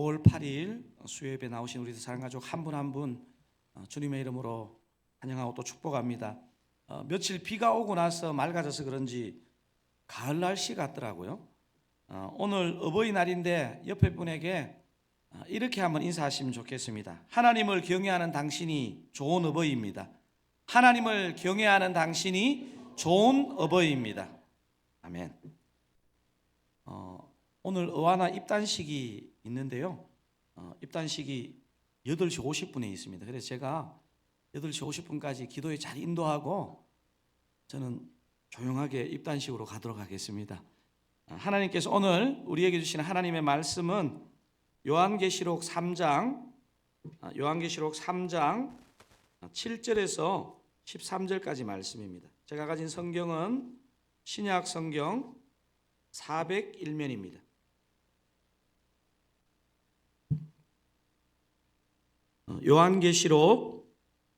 5월 8일 수요예배 나오신 우리 사랑가족 한 분 한 분 주님의 이름으로 환영하고 또 축복합니다. 며칠 비가 오고 나서 맑아져서 그런지 가을 날씨 같더라고요. 오늘 어버이날인데 옆에 분에게 이렇게 한번 인사하시면 좋겠습니다. 하나님을 경외하는 당신이 좋은 어버이입니다. 하나님을 경외하는 당신이 좋은 어버이입니다. 아멘. 오늘 어하나 입단식이 있는데요. 입단식이 8시 50분에 있습니다. 그래서 제가 8시 50분까지 기도에 잘 인도하고 저는 조용하게 입단식으로 가도록 하겠습니다. 하나님께서 오늘 우리에게 주시는 하나님의 말씀은 요한계시록 3장 7절에서 13절까지 말씀입니다. 제가 가진 성경은 신약 성경 401면입니다. 요한계시록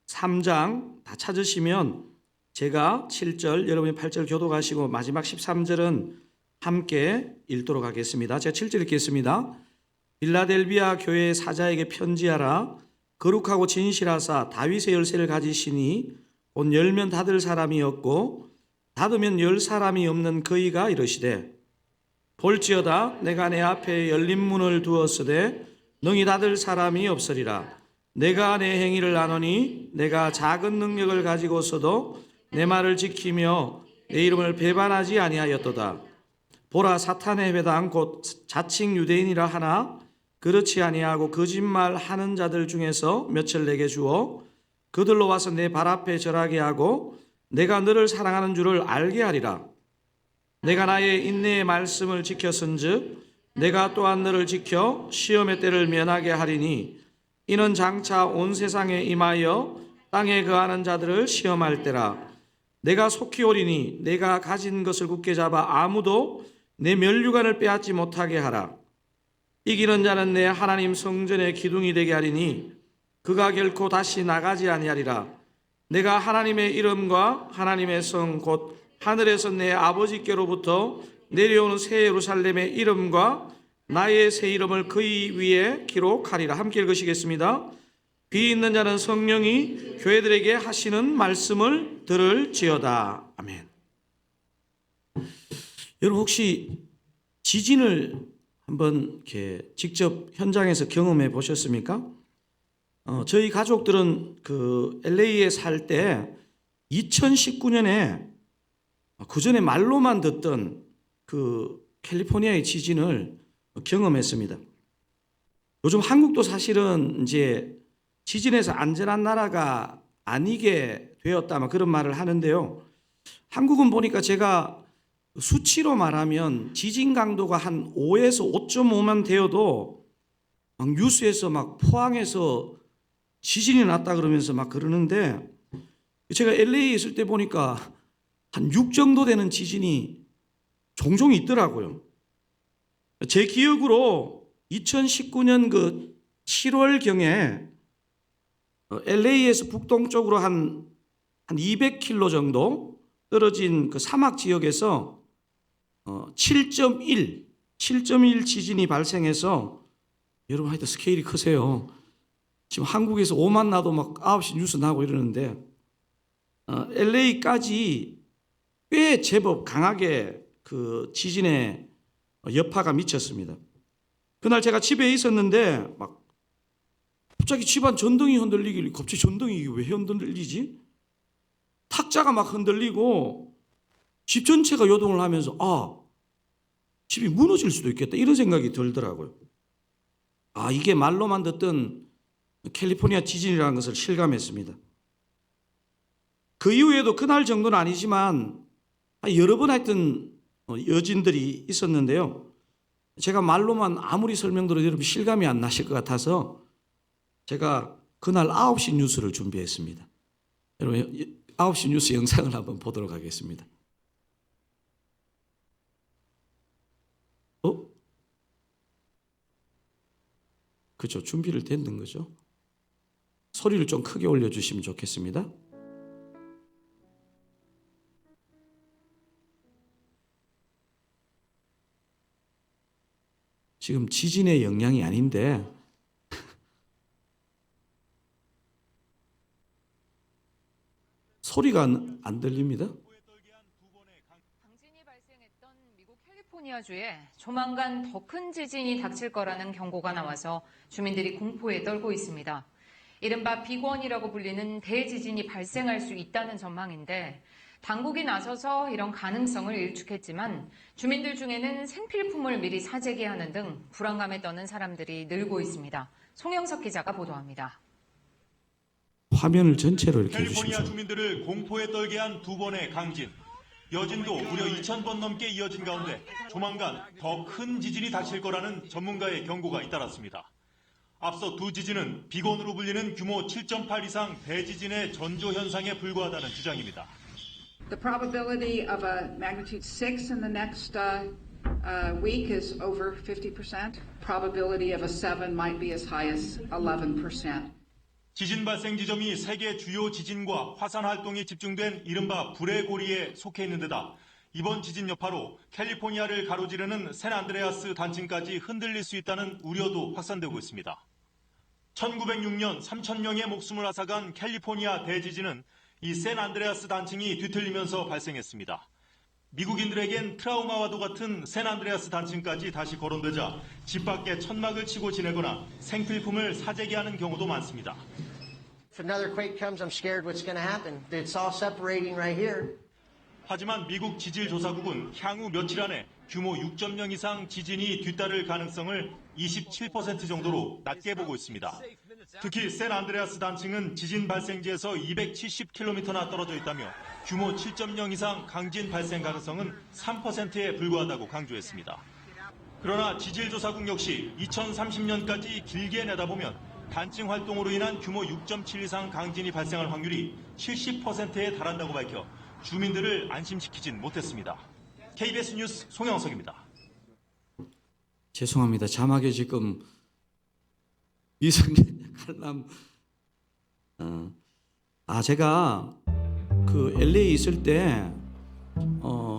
3장 다 찾으시면 제가 7절, 여러분이 8절 교독하시고 마지막 13절은 함께 읽도록 하겠습니다. 제가 7절 읽겠습니다. 빌라델비아 교회의 사자에게 편지하라. 거룩하고 진실하사 다윗의 열쇠를 가지시니 곧 열면 닫을 사람이 없고 닫으면 열 사람이 없는 그이가 이르시되 볼지어다 내가 내 앞에 열린 문을 두었으되 능히 닫을 사람이 없으리라. 내가 내 행위를 아노니 내가 작은 능력을 가지고서도 내 말을 지키며 내 이름을 배반하지 아니하였도다. 보라, 사탄의 회당 곧 자칭 유대인이라 하나 그렇지 아니하고 거짓말하는 자들 중에서 몇을 내게 주어 그들로 와서 내 발 앞에 절하게 하고 내가 너를 사랑하는 줄을 알게 하리라. 내가 나의 인내의 말씀을 지켰은즉 내가 또한 너를 지켜 시험의 때를 면하게 하리니 이는 장차 온 세상에 임하여 땅에 거하는 자들을 시험할 때라. 내가 속히 오리니 내가 가진 것을 굳게 잡아 아무도 내 면류관을 빼앗지 못하게 하라. 이기는 자는 내 하나님 성전의 기둥이 되게 하리니 그가 결코 다시 나가지 아니하리라. 내가 하나님의 이름과 하나님의 성 곧 하늘에서 내 아버지께로부터 내려오는 새 예루살렘의 이름과 나의 새 이름을 그의 위에 기록하리라. 함께 읽으시겠습니다. 귀 있는 자는 성령이 교회들에게 하시는 말씀을 들을지어다. 아멘. 여러분 혹시 지진을 한번 이렇게 직접 현장에서 경험해 보셨습니까? 저희 가족들은 그 LA에 살 때 2019년에 그 전에 말로만 듣던 그 캘리포니아의 지진을 경험했습니다. 요즘 한국도 사실은 이제 지진에서 안전한 나라가 아니게 되었다 그런 말을 하는데요. 한국은 보니까 제가 수치로 말하면 지진 강도가 한 5에서 5.5만 되어도 막 뉴스에서 막 포항에서 지진이 났다 그러면서 막 그러는데 제가 LA에 있을 때 보니까 한 6 정도 되는 지진이 종종 있더라고요. 제 기억으로 2019년 그 7월경에 LA에서 북동쪽으로 한 200km 정도 떨어진 그 사막 지역에서 7.1 지진이 발생해서 여러분 하여튼 스케일이 크세요. 지금 한국에서 5만 나도 막 9시 뉴스 나고 이러는데 LA까지 꽤 제법 강하게 그 지진의 여파가 미쳤습니다. 그날 제가 집에 있었는데 막 갑자기 집안 전등이 흔들리길래 갑자기 전등이 왜 흔들리지? 탁자가 막 흔들리고 집 전체가 요동을 하면서 집이 무너질 수도 있겠다 이런 생각이 들더라고요. 이게 말로만 듣던 캘리포니아 지진이라는 것을 실감했습니다. 그 이후에도 그날 정도는 아니지만 여러 번 하여튼 여진들이 있었는데요. 제가 말로만 아무리 설명드려도 여러분 실감이 안 나실 것 같아서 제가 그날 9시 뉴스를 준비했습니다. 여러분 9시 뉴스 영상을 한번 보도록 하겠습니다. 그죠? 준비를 됐는 거죠. 소리를 좀 크게 올려주시면 좋겠습니다. 지금 지진의 영향이 아닌데 소리가 안 들립니다. 강진이 발생했던 미국 캘리포니아주에 조만간 더 큰 지진이 닥칠 거라는 경고가 나와서 주민들이 공포에 떨고 있습니다. 이른바 빅원이라고 불리는 대지진이 발생할 수 있다는 전망인데 당국이 나서서 이런 가능성을 일축했지만 주민들 중에는 생필품을 미리 사재기 하는 등 불안감에 떠는 사람들이 늘고 있습니다. 송영석 기자가 보도합니다. 화면을 전체로 이렇게 캘리포니아 해주십시오. 주민들을 공포에 떨게 한 두 번의 강진. 여진도 무려 2,000번 넘게 이어진 가운데 조만간 더 큰 지진이 닥칠 거라는 전문가의 경고가 잇따랐습니다. 앞서 두 지진은 빅원으로 불리는 규모 7.8 이상 대지진의 전조 현상에 불과하다는 주장입니다. The probability of a magnitude 6 in the next week is over 50%. Probability of a 7 might be as high as 11%. 지진 발생 지점이 세계 주요 지진과 화산 활동이 집중된 이른바 불의 고리에 속해 있는 데다 이번 지진 여파로 캘리포니아를 가로지르는 샌안드레아스 단층까지 흔들릴 수 있다는 우려도 확산되고 있습니다. 1906년 3,000명의 목숨을 앗아간 캘리포니아 대지진은 이 샌안드레아스 단층이 뒤틀리면서 발생했습니다. 미국인들에겐 트라우마와도 같은 샌안드레아스 단층까지 다시 거론되자 집 밖에 천막을 치고 지내거나 생필품을 사재기 하는 경우도 많습니다. If another quake comes, I'm scared what's going to happen. It's all separating right here. 하지만 미국 지질조사국은 향후 며칠 안에 규모 6.0 이상 지진이 뒤따를 가능성을 27% 정도로 낮게 보고 있습니다. 특히 샌안드레아스 단층은 지진 발생지에서 270km나 떨어져 있다며 규모 7.0 이상 강진 발생 가능성은 3%에 불과하다고 강조했습니다. 그러나 지질조사국 역시 2030년까지 길게 내다보면 단층 활동으로 인한 규모 6.7 이상 강진이 발생할 확률이 70%에 달한다고 밝혀 주민들을 안심시키진 못했습니다. KBS 뉴스 송영석입니다. 죄송합니다. 자막에 지금 미성년 칼럼 제가 그 LA 있을 때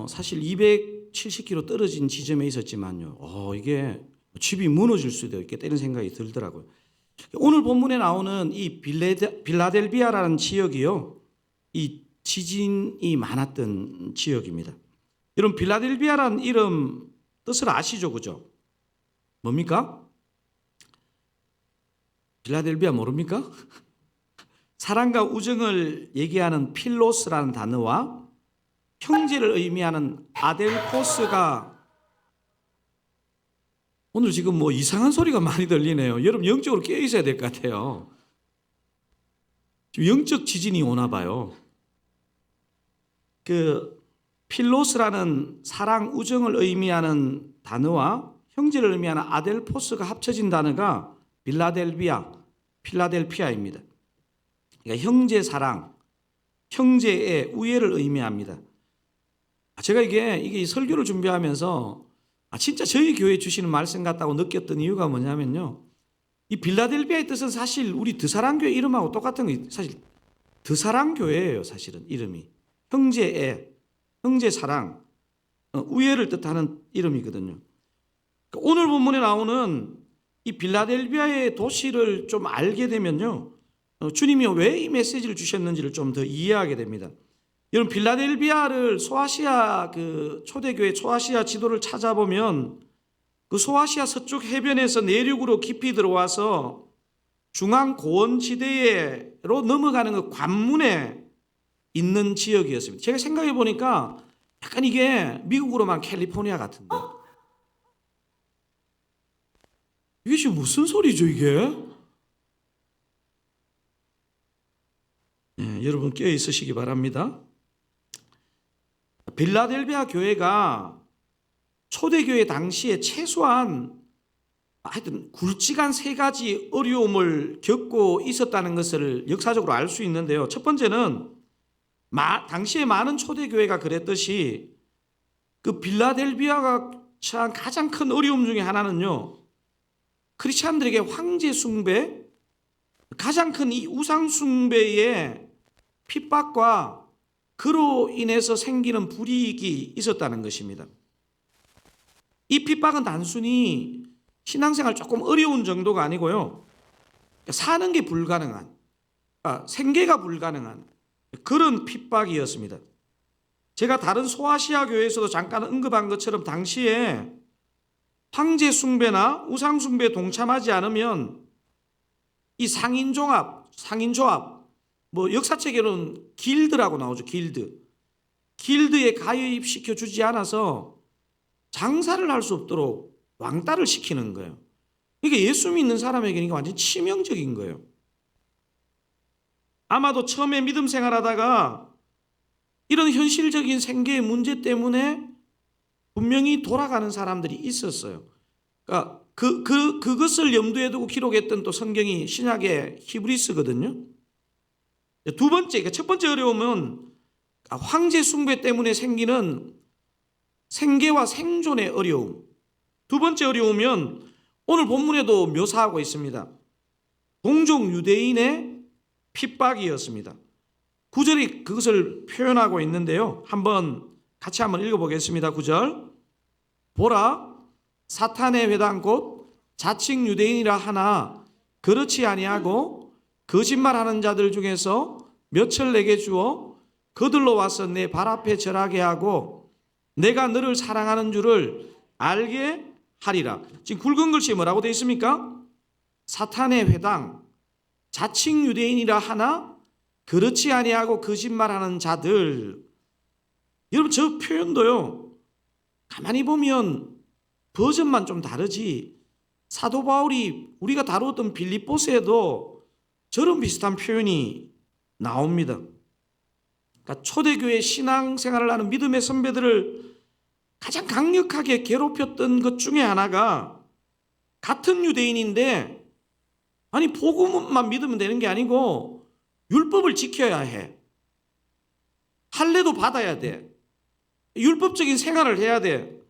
사실 270km 떨어진 지점에 있었지만요. 이게 집이 무너질 수도 있겠다 이런 생각이 들더라고요. 오늘 본문에 나오는 이 빌라델비아라는 지역이요. 이 지진이 많았던 지역입니다. 여러분 빌라델비아라는 이름 뜻을 아시죠? 그죠? 뭡니까? 빌라델비아 모릅니까? 사랑과 우정을 얘기하는 필로스라는 단어와 형제를 의미하는 아델포스가 오늘 지금 뭐 이상한 소리가 많이 들리네요. 여러분 영적으로 깨어 있어야 될 것 같아요. 지금 영적 지진이 오나 봐요. 그 필로스라는 사랑, 우정을 의미하는 단어와 형제를 의미하는 아델포스가 합쳐진 단어가 필라델피아입니다. 그러니까 형제 사랑, 형제의 우애를 의미합니다. 제가 이게 설교를 준비하면서 진짜 저희 교회 주시는 말씀 같다고 느꼈던 이유가 뭐냐면요. 이 빌라델비아의 뜻은 사실 우리 드사랑교회 이름하고 똑같은 거 사실 드사랑교회예요. 사실은 이름이. 형제애, 형제 사랑, 우애를 뜻하는 이름이거든요. 오늘 본문에 나오는 이 빌라델비아의 도시를 좀 알게 되면요. 주님이 왜 이 메시지를 주셨는지를 좀 더 이해하게 됩니다. 여러분 빌라델비아를 소아시아 초대교회 소아시아 지도를 찾아보면 그 소아시아 서쪽 해변에서 내륙으로 깊이 들어와서 중앙 고원 지대로 넘어가는 그 관문에 있는 지역이었습니다. 제가 생각해 보니까 약간 이게 미국으로만 캘리포니아 같은데 이게 지금 무슨 소리죠 이게? 여러분 깨어 있으시기 바랍니다. 빌라델비아 교회가 초대교회 당시에 최소한 하여튼 굵직한 3가지 어려움을 겪고 있었다는 것을 역사적으로 알 수 있는데요. 첫 번째는 당시에 많은 초대교회가 그랬듯이 그 빌라델비아가 처한 가장 큰 어려움 중에 하나는요. 크리스찬들에게 황제 숭배, 가장 큰 이 우상 숭배의 핍박과 그로 인해서 생기는 불이익이 있었다는 것입니다. 이 핍박은 단순히 신앙생활 조금 어려운 정도가 아니고요. 사는 게 불가능한, 생계가 불가능한 그런 핍박이었습니다. 제가 다른 소아시아 교회에서도 잠깐 언급한 것처럼 당시에 황제 숭배나 우상 숭배에 동참하지 않으면 이 상인조합, 뭐 역사책에는 길드라고 나오죠. 길드에 가입시켜 주지 않아서 장사를 할 수 없도록 왕따를 시키는 거예요. 이게 예수 믿는 사람에게는 완전 치명적인 거예요. 아마도 처음에 믿음 생활하다가 이런 현실적인 생계의 문제 때문에 분명히 돌아가는 사람들이 있었어요. 그러니까 그것을 염두에 두고 기록했던 또 성경이 신약의 히브리서거든요. 두 번째, 그러니까 첫 번째 어려움은 황제 숭배 때문에 생기는 생계와 생존의 어려움. 두 번째 어려움은 오늘 본문에도 묘사하고 있습니다. 동족 유대인의 핍박이었습니다. 9절이 그것을 표현하고 있는데요. 같이 한번 읽어보겠습니다. 9절. 보라, 사탄의 회당 곧 자칭 유대인이라 하나 그렇지 아니하고 거짓말하는 자들 중에서 몇을 내게 주어 그들로 와서 내 발 앞에 절하게 하고 내가 너를 사랑하는 줄을 알게 하리라. 지금 굵은 글씨 뭐라고 되어 있습니까? 사탄의 회당, 자칭 유대인이라 하나 그렇지 아니하고 거짓말하는 자들. 여러분 저 표현도요. 가만히 보면 버전만 좀 다르지 사도 바울이 우리가 다루었던 빌립보서에도 저런 비슷한 표현이 나옵니다. 그러니까 초대교회 신앙생활을 하는 믿음의 선배들을 가장 강력하게 괴롭혔던 것 중에 하나가 같은 유대인인데 아니 복음만 믿으면 되는 게 아니고 율법을 지켜야 해. 할례도 받아야 돼. 율법적인 생활을 해야 돼.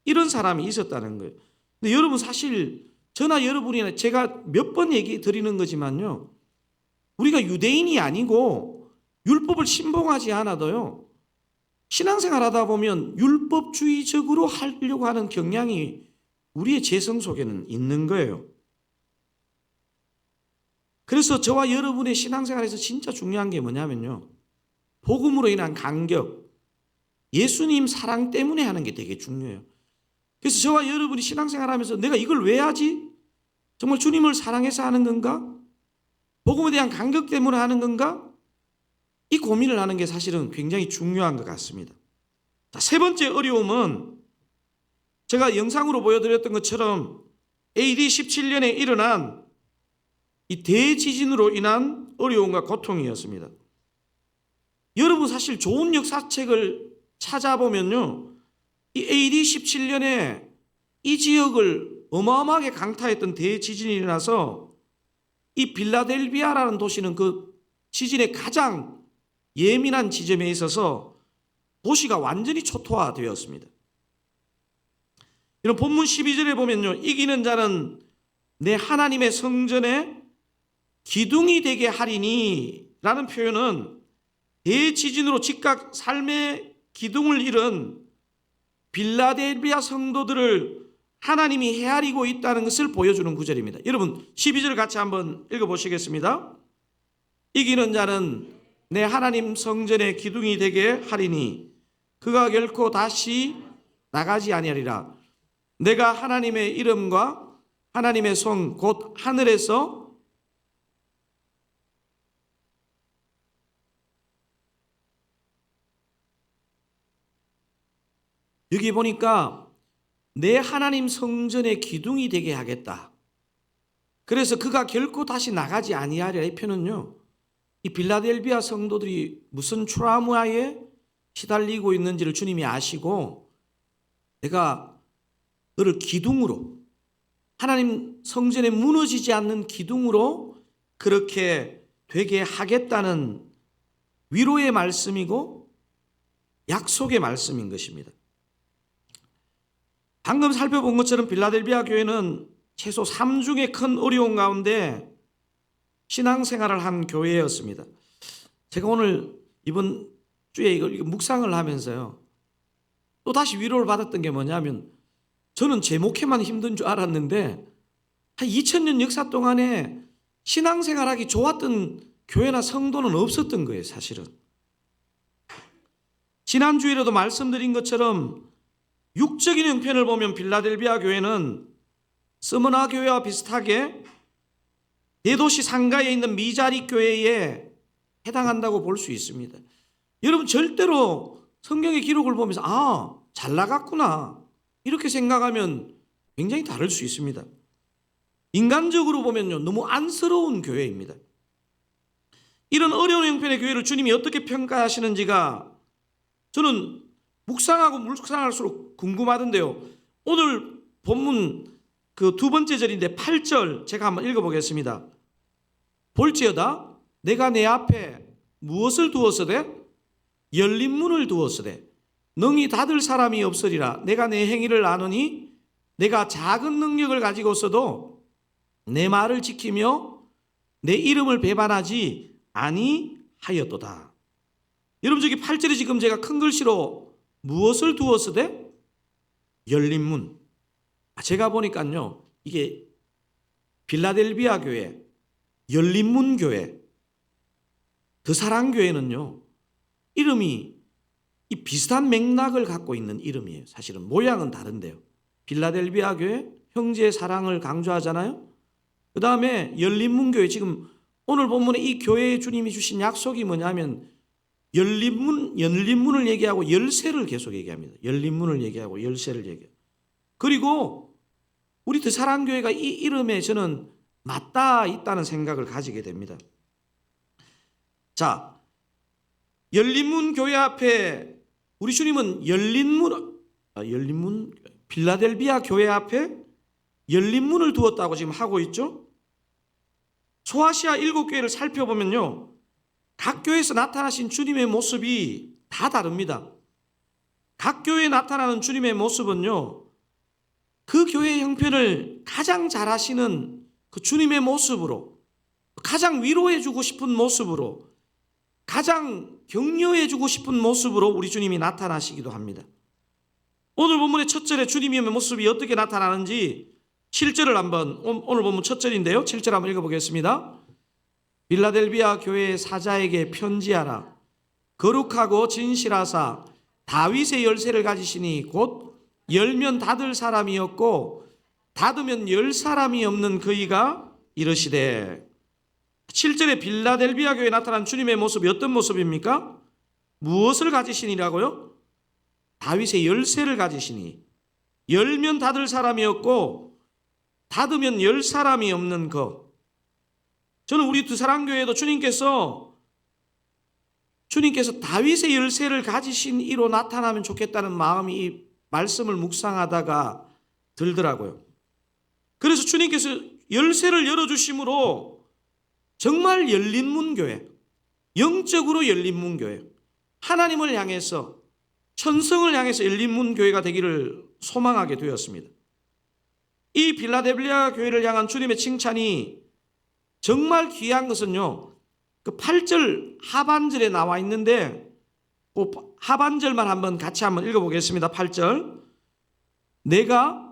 이런 사람이 있었다는 거예요. 근데 여러분 사실 저나 여러분이나 제가 몇 번 얘기 드리는 거지만요. 우리가 유대인이 아니고 율법을 신봉하지 않아도요. 신앙생활 하다 보면 율법주의적으로 하려고 하는 경향이 우리의 재성 속에는 있는 거예요. 그래서 저와 여러분의 신앙생활에서 진짜 중요한 게 뭐냐면요. 복음으로 인한 간격, 예수님 사랑 때문에 하는 게 되게 중요해요. 그래서 저와 여러분이 신앙생활 하면서 내가 이걸 왜 하지? 정말 주님을 사랑해서 하는 건가? 복음에 대한 간격 때문에 하는 건가? 이 고민을 하는 게 사실은 굉장히 중요한 것 같습니다. 자, 세 번째 어려움은 제가 영상으로 보여드렸던 것처럼 AD 17년에 일어난 이 대지진으로 인한 어려움과 고통이었습니다. 여러분 사실 좋은 역사책을 찾아보면요. 이 AD 17년에 이 지역을 어마어마하게 강타했던 대지진이 일어나서 이 빌라델비아라는 도시는 그 지진의 가장 예민한 지점에 있어서 도시가 완전히 초토화되었습니다. 이런 본문 12절에 보면요. 이기는 자는 내 하나님의 성전에 기둥이 되게 하리니 라는 표현은 대지진으로 즉각 삶의 기둥을 잃은 빌라델비아 성도들을 하나님이 헤아리고 있다는 것을 보여주는 구절입니다. 여러분 12절 같이 한번 읽어보시겠습니다. 이기는 자는 내 하나님 성전의 기둥이 되게 하리니 그가 결코 다시 나가지 아니하리라. 내가 하나님의 이름과 하나님의 성 곧 하늘에서 여기 보니까 내 하나님 성전의 기둥이 되게 하겠다. 그래서 그가 결코 다시 나가지 아니하리라. 이 표현은요. 이 빌라델비아 성도들이 무슨 트라우마에 시달리고 있는지를 주님이 아시고 내가 너를 기둥으로 하나님 성전에 무너지지 않는 기둥으로 그렇게 되게 하겠다는 위로의 말씀이고 약속의 말씀인 것입니다. 방금 살펴본 것처럼 빌라델비아 교회는 최소 3중의 큰 어려움 가운데 신앙생활을 한 교회였습니다. 제가 오늘 이번 주에 이걸 묵상을 하면서요. 또 다시 위로를 받았던 게 뭐냐면 저는 제 목회만 힘든 줄 알았는데 한 2000년 역사 동안에 신앙생활하기 좋았던 교회나 성도는 없었던 거예요, 사실은. 지난주에도 말씀드린 것처럼 육적인 형편을 보면 빌라델비아 교회는 스무나 교회와 비슷하게 대도시 상가에 있는 미자리 교회에 해당한다고 볼 수 있습니다. 여러분 절대로 성경의 기록을 보면서 잘 나갔구나 이렇게 생각하면 굉장히 다를 수 있습니다. 인간적으로 보면요, 너무 안쓰러운 교회입니다. 이런 어려운 형편의 교회를 주님이 어떻게 평가하시는지가 저는 묵상하고 묵상할수록 궁금하던데요. 오늘 본문 그 두 번째 절인데 8절 제가 한번 읽어보겠습니다. 볼지어다 내가 내 앞에 무엇을 두었으되 열린 문을 두었으되 능히 닫을 사람이 없으리라. 내가 내 행위를 아노니 내가 작은 능력을 가지고서도 내 말을 지키며 내 이름을 배반하지 아니하였도다. 여러분 저기 8절에 지금 제가 큰 글씨로 무엇을 두었으되 열린 문. 제가 보니까요 이게 빌라델비아 교회, 열린 문 교회, 드사랑 교회는요 이름이 이 비슷한 맥락을 갖고 있는 이름이에요. 사실은 모양은 다른데요. 빌라델비아 교회 형제의 사랑을 강조하잖아요. 그 다음에 열린 문 교회, 지금 오늘 본문에 이 교회에 주님이 주신 약속이 뭐냐면 열린 문을 얘기하고 열쇠를 계속 얘기합니다. 열린 문을 얘기하고 열쇠를 얘기해요. 그리고 우리 드사랑교회가 이 이름에 저는 맞닿아 있다는 생각을 가지게 됩니다. 자, 열린문 교회 앞에 우리 주님은 빌라델비아 교회 앞에 열린문을 두었다고 지금 하고 있죠. 소아시아 7교회를 살펴보면요 각 교회에서 나타나신 주님의 모습이 다 다릅니다. 각 교회에 나타나는 주님의 모습은요 그 교회의 형편을 가장 잘 아시는 그 주님의 모습으로, 가장 위로해주고 싶은 모습으로, 가장 격려해주고 싶은 모습으로 우리 주님이 나타나시기도 합니다. 오늘 본문의 첫 절에 주님의 모습이 어떻게 나타나는지 7절을 한번, 오늘 본문 첫 절인데요 7절 한번 읽어보겠습니다. 빌라델비아 교회의 사자에게 편지하라. 거룩하고 진실하사 다윗의 열쇠를 가지시니 곧 열면 닫을 사람이 없고 닫으면 열 사람이 없는 그이가 이르시되. 7절에 빌라델비아 교회에 나타난 주님의 모습이 어떤 모습입니까? 무엇을 가지시니라고요? 다윗의 열쇠를 가지시니 열면 닫을 사람이 없고 닫으면 열 사람이 없는 것. 저는 우리 두사랑교회도 주님께서 다윗의 열쇠를 가지신 이로 나타나면 좋겠다는 마음이 이 말씀을 묵상하다가 들더라고요. 그래서 주님께서 열쇠를 열어주심으로 정말 열린 문교회, 영적으로 열린 문교회, 하나님을 향해서 천성을 향해서 열린 문교회가 되기를 소망하게 되었습니다. 이 빌라델비아 교회를 향한 주님의 칭찬이 정말 귀한 것은요 그 8절 하반절에 나와 있는데 그 하반절만 같이 한번 읽어보겠습니다. 8절. 내가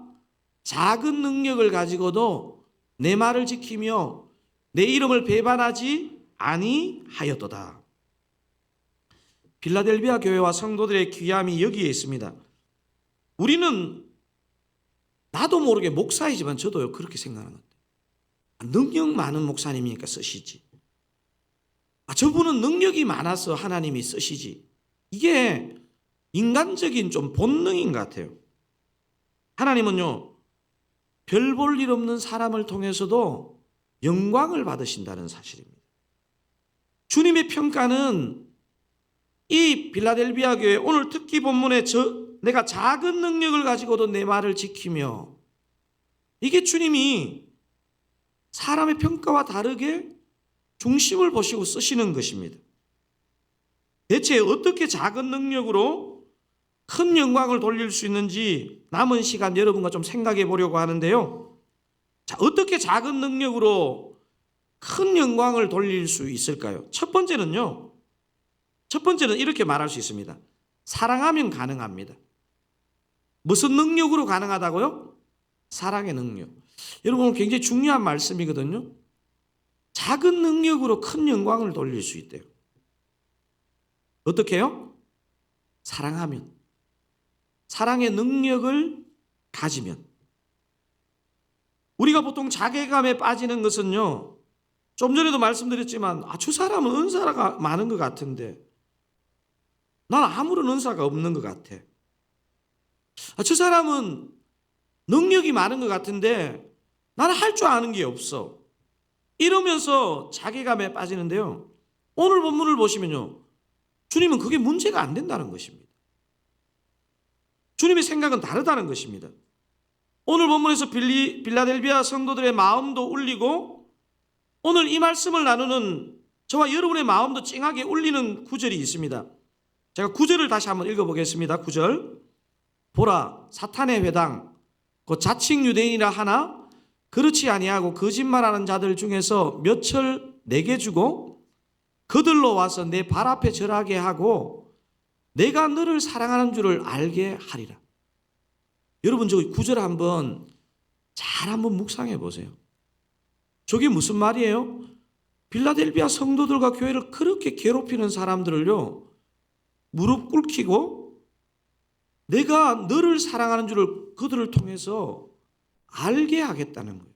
작은 능력을 가지고도 내 말을 지키며 내 이름을 배반하지 아니하였도다. 빌라델비아 교회와 성도들의 귀함이 여기에 있습니다. 우리는 나도 모르게 목사이지만 저도요 그렇게 생각하는 것 같아요. 능력 많은 목사님이니까 쓰시지. 저분은 능력이 많아서 하나님이 쓰시지. 이게 인간적인 좀 본능인 것 같아요. 하나님은요 별 볼 일 없는 사람을 통해서도 영광을 받으신다는 사실입니다. 주님의 평가는 이 빌라델비아 교회 오늘 특히 본문에 내가 작은 능력을 가지고도 내 말을 지키며, 이게 주님이 사람의 평가와 다르게 중심을 보시고 쓰시는 것입니다. 대체 어떻게 작은 능력으로 큰 영광을 돌릴 수 있는지 남은 시간 여러분과 좀 생각해 보려고 하는데요. 자, 어떻게 작은 능력으로 큰 영광을 돌릴 수 있을까요? 첫 번째는 이렇게 말할 수 있습니다. 사랑하면 가능합니다. 무슨 능력으로 가능하다고요? 사랑의 능력. 여러분 오늘 굉장히 중요한 말씀이거든요. 작은 능력으로 큰 영광을 돌릴 수 있대요. 어떻게 해요? 사랑하면. 사랑의 능력을 가지면. 우리가 보통 자괴감에 빠지는 것은요, 좀 전에도 말씀드렸지만 저 사람은 은사가 많은 것 같은데 난 아무런 은사가 없는 것 같아. 저 사람은 능력이 많은 것 같은데 나는 할 줄 아는 게 없어. 이러면서 자괴감에 빠지는데요. 오늘 본문을 보시면요. 주님은 그게 문제가 안 된다는 것입니다. 주님의 생각은 다르다는 것입니다. 오늘 본문에서 빌라델비아 성도들의 마음도 울리고 오늘 이 말씀을 나누는 저와 여러분의 마음도 찡하게 울리는 구절이 있습니다. 제가 구절을 다시 한번 읽어보겠습니다. 9절. 보라, 사탄의 회당 곧 자칭 유대인이라 하나 그렇지 아니하고 거짓말하는 자들 중에서 몇 철 내게 주고 그들로 와서 내 발 앞에 절하게 하고 내가 너를 사랑하는 줄을 알게 하리라. 여러분 저 구절 한번 잘 한번 묵상해 보세요. 저게 무슨 말이에요? 빌라델비아 성도들과 교회를 그렇게 괴롭히는 사람들을요, 무릎 꿇히고 내가 너를 사랑하는 줄을 그들을 통해서 알게 하겠다는 거예요.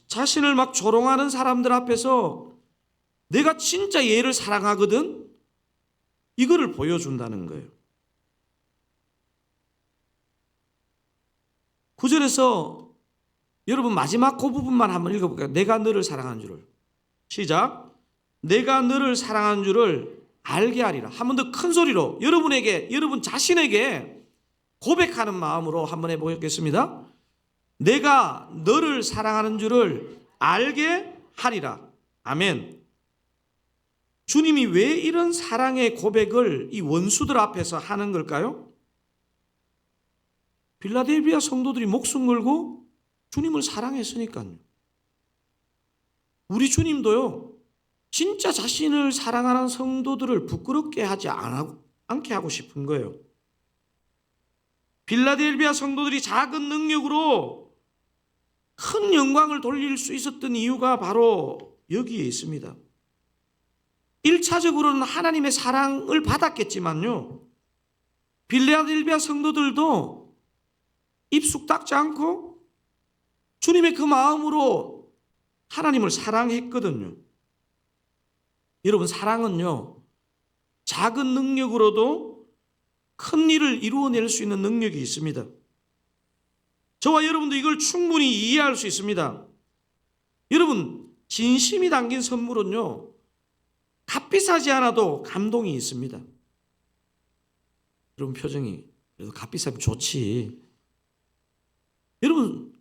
자신을 막 조롱하는 사람들 앞에서 내가 진짜 얘를 사랑하거든, 이거를 보여준다는 거예요. 9절에서 여러분 마지막 그 부분만 한번 읽어볼까요? 내가 너를 사랑하는 줄을. 시작. 내가 너를 사랑하는 줄을 알게 하리라. 한 번 더 큰 소리로 여러분에게, 여러분 자신에게 고백하는 마음으로 한번 해보겠습니다. 내가 너를 사랑하는 줄을 알게 하리라. 아멘. 주님이 왜 이런 사랑의 고백을 이 원수들 앞에서 하는 걸까요? 빌라델비아 성도들이 목숨 걸고 주님을 사랑했으니까요. 우리 주님도요, 진짜 자신을 사랑하는 성도들을 부끄럽게 하지 않게 하고 싶은 거예요. 빌라델비아 성도들이 작은 능력으로 큰 영광을 돌릴 수 있었던 이유가 바로 여기에 있습니다. 1차적으로는 하나님의 사랑을 받았겠지만요, 빌라델비아 성도들도 입숙 닦지 않고 주님의 그 마음으로 하나님을 사랑했거든요. 여러분 사랑은요, 작은 능력으로도 큰 일을 이루어낼 수 있는 능력이 있습니다. 저와 여러분도 이걸 충분히 이해할 수 있습니다. 여러분 진심이 담긴 선물은요, 값비싸지 않아도 감동이 있습니다. 여러분 표정이 그래도 값비싸면 좋지. 여러분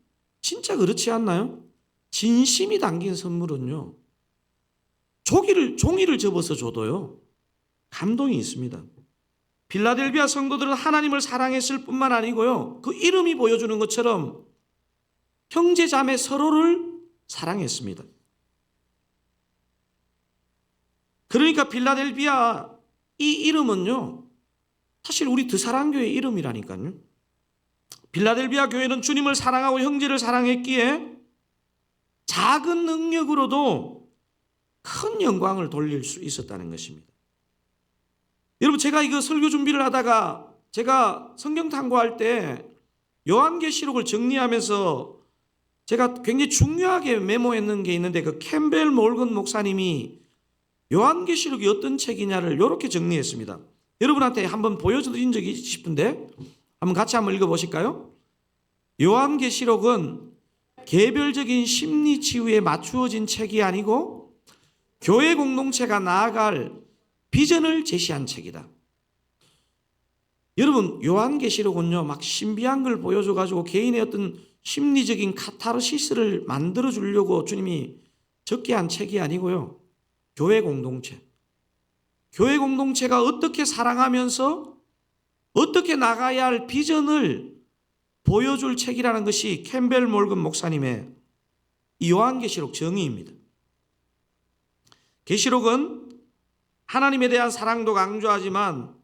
진짜 그렇지 않나요? 진심이 담긴 선물은요, 종이를 접어서 줘도요 감동이 있습니다. 빌라델비아 성도들은 하나님을 사랑했을 뿐만 아니고요, 그 이름이 보여주는 것처럼 형제 자매 서로를 사랑했습니다. 그러니까 빌라델비아 이 이름은요, 사실 우리 드사랑교회 이름이라니까요. 빌라델비아 교회는 주님을 사랑하고 형제를 사랑했기에 작은 능력으로도 큰 영광을 돌릴 수 있었다는 것입니다. 여러분 제가 이거 설교 준비를 하다가 제가 성경 탐구할 때 요한계시록을 정리하면서 제가 굉장히 중요하게 메모했는 게 있는데, 그 캠벨 몰건 목사님이 요한계시록이 어떤 책이냐를 이렇게 정리했습니다. 여러분한테 한번 보여드린 적이 싶은데 한번 같이 한번 읽어보실까요? 요한계시록은 개별적인 심리 치유에 맞추어진 책이 아니고 교회 공동체가 나아갈 비전을 제시한 책이다. 여러분 요한계시록은요, 막 신비한 걸 보여줘가지고 개인의 어떤 심리적인 카타르시스를 만들어 주려고 주님이 적게 한 책이 아니고요, 교회 공동체가 어떻게 사랑하면서 어떻게 나가야 할 비전을 보여줄 책이라는 것이 캠벨 몰건 목사님의 이 요한계시록 정의입니다. 계시록은 하나님에 대한 사랑도 강조하지만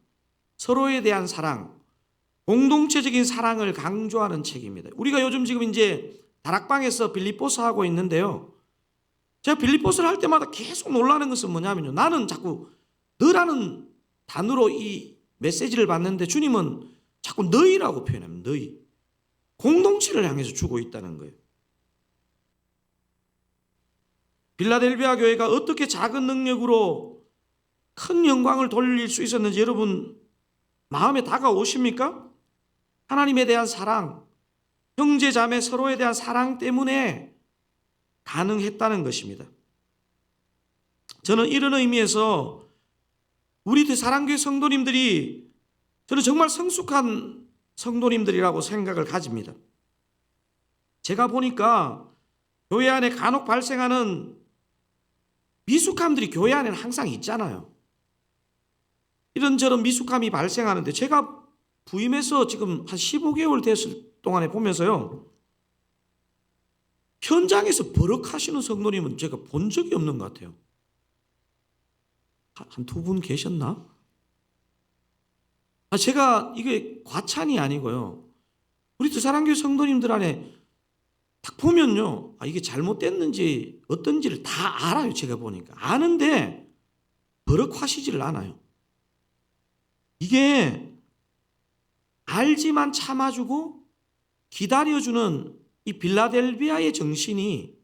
서로에 대한 사랑, 공동체적인 사랑을 강조하는 책입니다. 우리가 요즘 지금 이제 다락방에서 빌립보서 하고 있는데요. 제가 빌립보서를 할 때마다 계속 놀라는 것은 뭐냐면요. 나는 자꾸 너라는 단어로 이 메시지를 받는데 주님은 자꾸 너희라고 표현합니다. 너희. 공동체를 향해서 주고 있다는 거예요. 빌라델비아 교회가 어떻게 작은 능력으로 큰 영광을 돌릴 수 있었는지 여러분 마음에 다가오십니까? 하나님에 대한 사랑, 형제 자매 서로에 대한 사랑 때문에 가능했다는 것입니다. 저는 이런 의미에서 우리 대사랑교회 성도님들이 저는 정말 성숙한 성도님들이라고 생각을 가집니다. 제가 보니까 교회 안에 간혹 발생하는 미숙함들이 교회 안에는 항상 있잖아요. 이런저런 미숙함이 발생하는데 제가 부임해서 지금 한 15개월 됐을 동안에 보면서요. 현장에서 버럭하시는 성도님은 제가 본 적이 없는 것 같아요. 한 두 분 계셨나? 제가 이게 과찬이 아니고요. 우리 대사랑교회 성도님들 안에 딱 보면요. 이게 잘못됐는지 어떤지를 다 알아요. 제가 보니까. 아는데 버럭하시지를 않아요. 이게 알지만 참아주고 기다려주는 이 빌라델비아의 정신이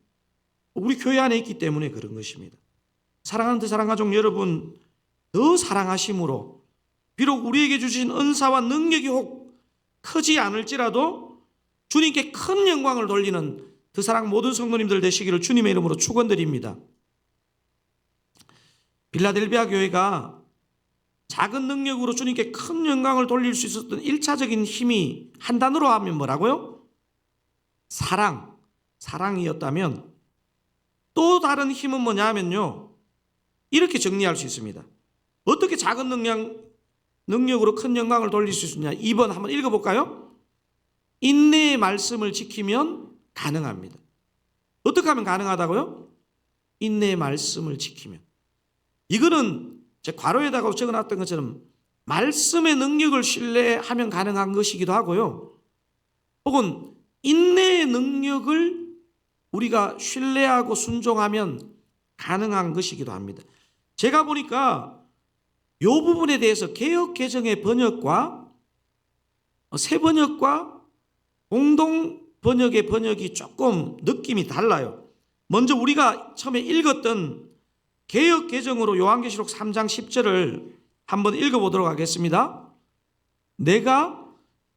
우리 교회 안에 있기 때문에 그런 것입니다. 사랑하는 대사랑가족 여러분, 더 사랑하심으로 비록 우리에게 주신 은사와 능력이 혹 크지 않을지라도 주님께 큰 영광을 돌리는 대사랑 모든 성도님들 되시기를 주님의 이름으로 축원드립니다. 빌라델비아 교회가 작은 능력으로 주님께 큰 영광을 돌릴 수 있었던 1차적인 힘이 한 단어로 하면 뭐라고요? 사랑이었다면 또 다른 힘은 뭐냐면요. 이렇게 정리할 수 있습니다. 어떻게 작은 능력으로 큰 영광을 돌릴 수 있느냐? 2번 한번 읽어볼까요? 인내의 말씀을 지키면 가능합니다. 어떻게 하면 가능하다고요? 인내의 말씀을 지키면. 이거는 제 괄호에다가 적어놨던 것처럼 말씀의 능력을 신뢰하면 가능한 것이기도 하고요. 혹은 인내의 능력을 우리가 신뢰하고 순종하면 가능한 것이기도 합니다. 제가 보니까 이 부분에 대해서 개역개정의 번역과 새 번역과 공동 번역의 번역이 조금 느낌이 달라요. 먼저 우리가 처음에 읽었던 개역개정으로 요한계시록 3장 10절을 한번 읽어보도록 하겠습니다. 내가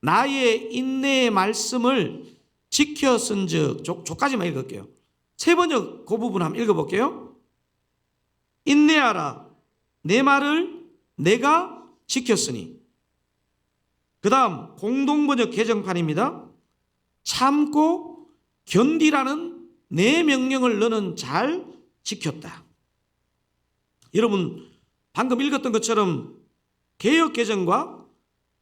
나의 인내의 말씀을 지켰은즉, 조까지만 읽을게요. 새 번역 그 부분 한번 읽어볼게요. 인내하라, 내 말을 내가 지켰으니. 그 다음 공동번역 개정판입니다. 참고 견디라는 내 명령을 너는 잘 지켰다. 여러분 방금 읽었던 것처럼 개역개정과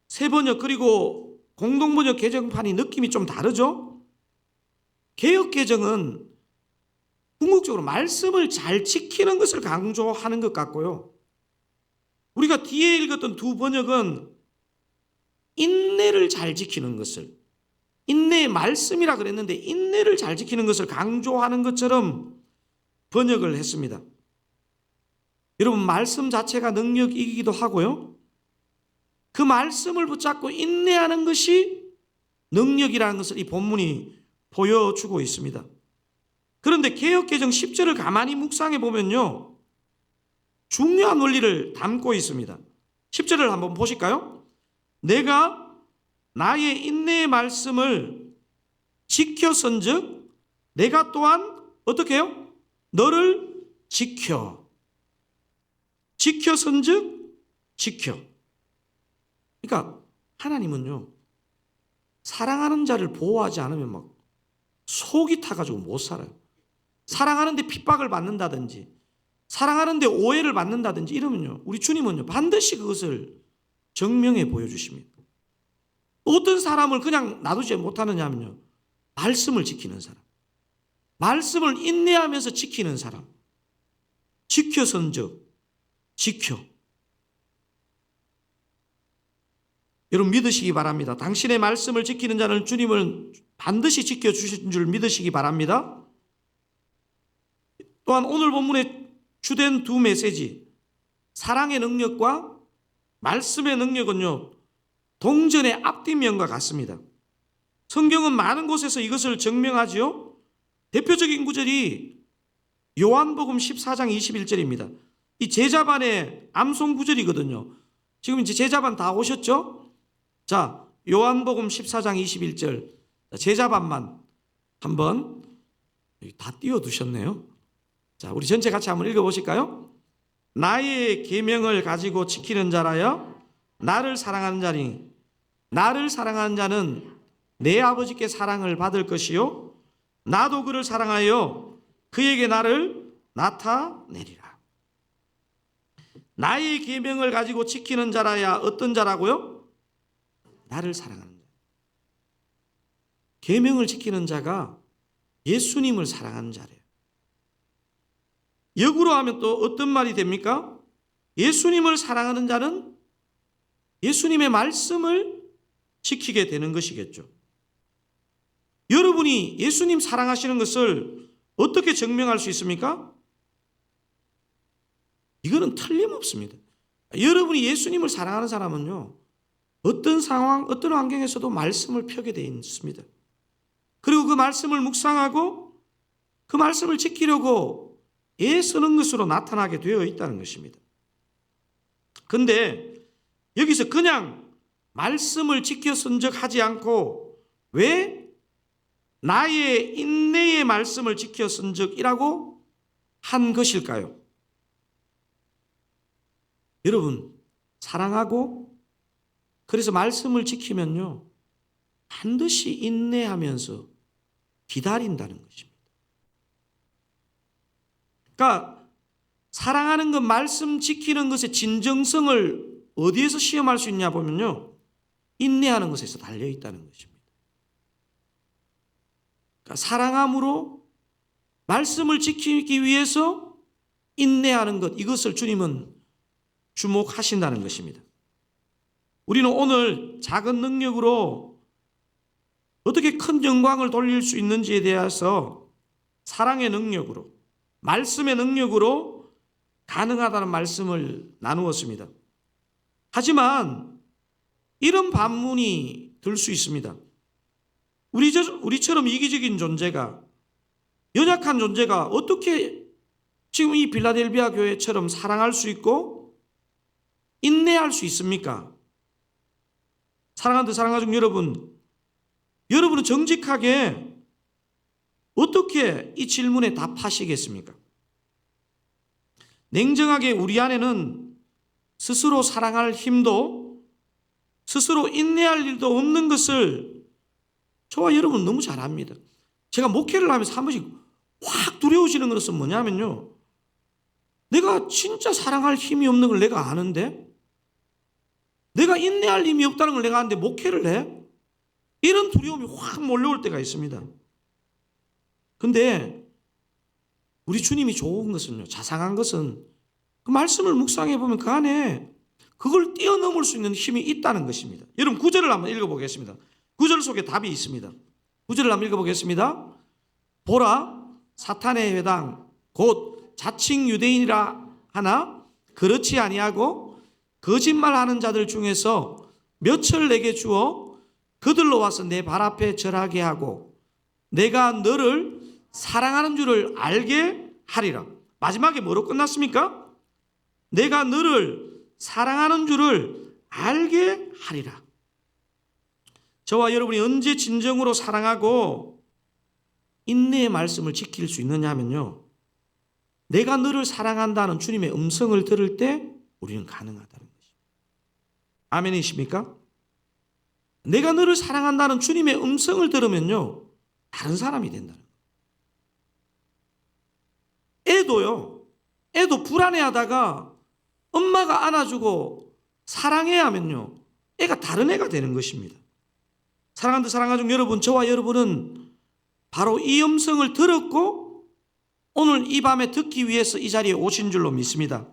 새번역 그리고 공동번역 개정판이 느낌이 좀 다르죠? 개역개정은 궁극적으로 말씀을 잘 지키는 것을 강조하는 것 같고요. 우리가 뒤에 읽었던 두 번역은 인내를 잘 지키는 것을, 인내의 말씀이라 그랬는데 인내를 잘 지키는 것을 강조하는 것처럼 번역을 했습니다. 여러분 말씀 자체가 능력이기도 하고요. 그 말씀을 붙잡고 인내하는 것이 능력이라는 것을 이 본문이 보여주고 있습니다. 그런데 개역개정 10절을 가만히 묵상해 보면요. 중요한 원리를 담고 있습니다. 10절을 한번 보실까요? 내가 나의 인내의 말씀을 지켰은즉 내가 또한 어떻게 해요? 너를 지켜. 지켰은즉 지켜. 그러니까 하나님은요. 사랑하는 자를 보호하지 않으면 막 속이 타가지고 못 살아요. 사랑하는데 핍박을 받는다든지 사랑하는데 오해를 받는다든지 이러면요. 우리 주님은요. 반드시 그것을 증명해 보여주십니다. 어떤 사람을 그냥 놔두지 못하느냐 하면요. 말씀을 지키는 사람. 말씀을 인내하면서 지키는 사람. 지켜선즉 지켜. 여러분 믿으시기 바랍니다. 당신의 말씀을 지키는 자는 주님을 반드시 지켜주신 줄 믿으시기 바랍니다. 또한 오늘 본문에 주된 두 메시지, 사랑의 능력과 말씀의 능력은요, 동전의 앞뒷면과 같습니다. 성경은 많은 곳에서 이것을 증명하지요. 대표적인 구절이 요한복음 14장 21절입니다. 이 제자반의 암송 구절이거든요. 지금 이제 제자반 다 오셨죠? 자, 요한복음 14장 21절. 제자반만 한번 다 띄워두셨네요. 자, 우리 전체 같이 한번 읽어보실까요? 나의 계명을 가지고 지키는 자라여 나를 사랑하는 자니 나를 사랑하는 자는 내 아버지께 사랑을 받을 것이요 나도 그를 사랑하여 그에게 나를 나타내리라. 나의 계명을 가지고 지키는 자라야 어떤 자라고요? 나를 사랑하는 자. 계명을 지키는 자가 예수님을 사랑하는 자래요. 역으로 하면 또 어떤 말이 됩니까? 예수님을 사랑하는 자는 예수님의 말씀을 지키게 되는 것이겠죠. 여러분이 예수님 사랑하시는 것을 어떻게 증명할 수 있습니까? 이거는 틀림없습니다. 여러분이 예수님을 사랑하는 사람은요, 어떤 상황, 어떤 환경에서도 말씀을 펴게 되어 있습니다. 그리고 그 말씀을 묵상하고 그 말씀을 지키려고 애쓰는 것으로 나타나게 되어 있다는 것입니다. 그런데 여기서 그냥 말씀을 지켰은 적 하지 않고 왜 나의 인내의 말씀을 지켰은 적이라고 한 것일까요? 여러분, 사랑하고 그래서 말씀을 지키면요, 반드시 인내하면서 기다린다는 것입니다. 그러니까 사랑하는 것, 말씀 지키는 것의 진정성을 어디에서 시험할 수 있냐 보면요, 인내하는 것에서 달려있다는 것입니다. 그러니까 사랑함으로 말씀을 지키기 위해서 인내하는 것, 이것을 주님은 주목하신다는 것입니다. 우리는 오늘 작은 능력으로 어떻게 큰 영광을 돌릴 수 있는지에 대해서 사랑의 능력으로, 말씀의 능력으로 가능하다는 말씀을 나누었습니다. 하지만 이런 반문이 들 수 있습니다. 우리처럼 이기적인 존재가, 연약한 존재가 어떻게 지금 이 빌라델비아 교회처럼 사랑할 수 있고 인내할 수 있습니까? 사랑하는 사랑하는 여러분은 정직하게 어떻게 이 질문에 답하시겠습니까? 냉정하게 우리 안에는 스스로 사랑할 힘도 스스로 인내할 일도 없는 것을 저와 여러분 너무 잘 압니다. 제가 목회를 하면서 한 번씩 확 두려워지는 것은 뭐냐면요, 내가 진짜 사랑할 힘이 없는 걸 내가 아는데, 내가 인내할 힘이 없다는 걸 내가 아는데 목회를 해? 이런 두려움이 확 몰려올 때가 있습니다. 근데 우리 주님이 좋은 것은요, 자상한 것은 그 말씀을 묵상해 보면 그 안에 그걸 뛰어넘을 수 있는 힘이 있다는 것입니다. 여러분 9절을 한번 읽어보겠습니다. 9절 속에 답이 있습니다. 9절을 한번 읽어보겠습니다. 보라, 사탄의 회당 곧 자칭 유대인이라 하나 그렇지 아니하고 거짓말하는 자들 중에서 몇을 내게 주어 그들로 와서 내 발 앞에 절하게 하고 내가 너를 사랑하는 줄을 알게 하리라. 마지막에 뭐로 끝났습니까? 내가 너를 사랑하는 줄을 알게 하리라. 저와 여러분이 언제 진정으로 사랑하고 인내의 말씀을 지킬 수 있느냐 하면요, 내가 너를 사랑한다는 주님의 음성을 들을 때 우리는 가능하다는 것입니다. 아멘이십니까? 내가 너를 사랑한다는 주님의 음성을 들으면요, 다른 사람이 된다는 거예요. 애도 불안해하다가 엄마가 안아주고 사랑해야 하면요, 애가 다른 애가 되는 것입니다. 사랑하는 사랑하는 여러분, 저와 여러분은 바로 이 음성을 들었고 오늘 이 밤에 듣기 위해서 이 자리에 오신 줄로 믿습니다.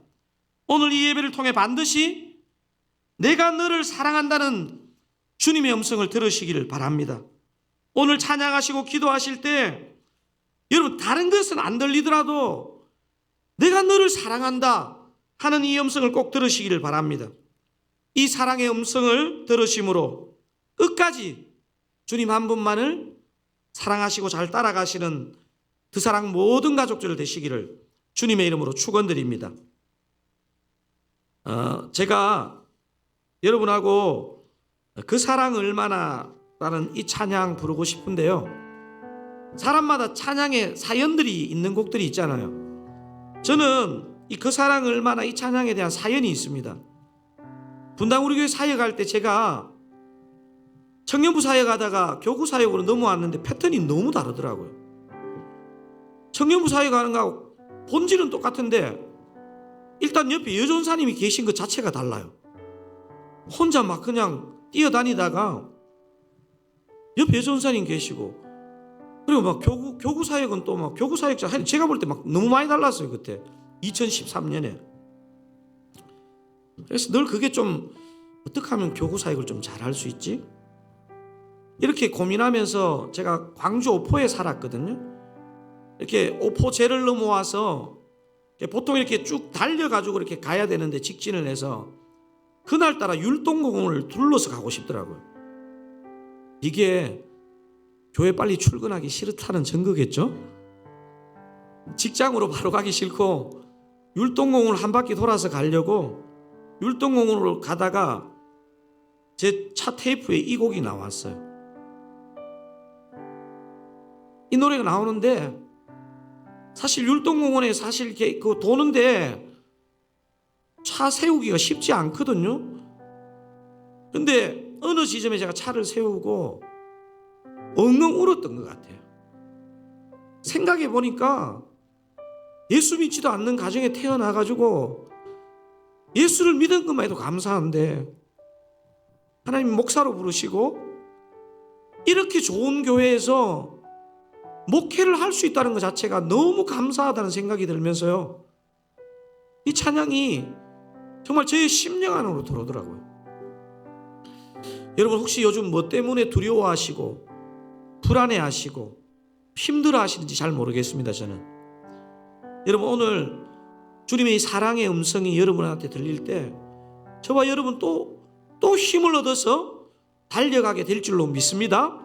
오늘 이 예배를 통해 반드시 내가 너를 사랑한다는 주님의 음성을 들으시기를 바랍니다. 오늘 찬양하시고 기도하실 때 여러분 다른 것은 안 들리더라도 내가 너를 사랑한다 하는 이 음성을 꼭 들으시기를 바랍니다. 이 사랑의 음성을 들으심으로 끝까지 주님 한 분만을 사랑하시고 잘 따라가시는 드사랑 모든 가족들 되시기를 주님의 이름으로 축원드립니다. 제가 여러분하고 그 사랑 얼마나 라는 이 찬양 부르고 싶은데요. 사람마다 찬양의 사연들이 있는 곡들이 있잖아요. 저는 이 그 사랑 얼마나 이 찬양에 대한 사연이 있습니다. 분당 우리 교회 사역할 때 제가 청년부 사역하다가 교구 사역으로 넘어왔는데 패턴이 너무 다르더라고요. 청년부 사역하는 거하고 본질은 똑같은데 일단 옆에 여전사님이 계신 것 자체가 달라요. 혼자 막 그냥 뛰어다니다가 옆에 여전사님 계시고 그리고 막 교구 사역은 또 막 교구 사역자 제가 볼 때 막 너무 많이 달랐어요. 그때 2013년에. 그래서 늘 그게 좀 어떻게 하면 교구 사역을 좀 잘할 수 있지? 이렇게 고민하면서 제가 광주 오포에 살았거든요. 이렇게 오포제를 넘어와서 보통 이렇게 쭉 달려가지고 이렇게 가야 되는데 직진을 해서 그날따라 율동공원을 둘러서 가고 싶더라고요. 이게 교회 빨리 출근하기 싫다는 증거겠죠? 직장으로 바로 가기 싫고 율동공원을 한 바퀴 돌아서 가려고 율동공원으로 가다가 제 차 테이프에 이 곡이 나왔어요. 이 노래가 나오는데 사실 율동공원에 사실 이렇게 그 도는데 차 세우기가 쉽지 않거든요. 근데 어느 지점에 제가 차를 세우고 엉엉 울었던 것 같아요. 생각해 보니까 예수 믿지도 않는 가정에 태어나가지고 예수를 믿은 것만 해도 감사한데 하나님 목사로 부르시고 이렇게 좋은 교회에서 목회를 할 수 있다는 것 자체가 너무 감사하다는 생각이 들면서요. 이 찬양이 정말 저의 심령 안으로 들어오더라고요. 여러분 혹시 요즘 뭐 때문에 두려워하시고 불안해하시고 힘들어하시는지 잘 모르겠습니다. 저는 여러분 오늘 주님의 이 사랑의 음성이 여러분한테 들릴 때 저와 여러분 또 힘을 얻어서 달려가게 될 줄로 믿습니다.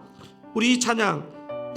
우리 이 찬양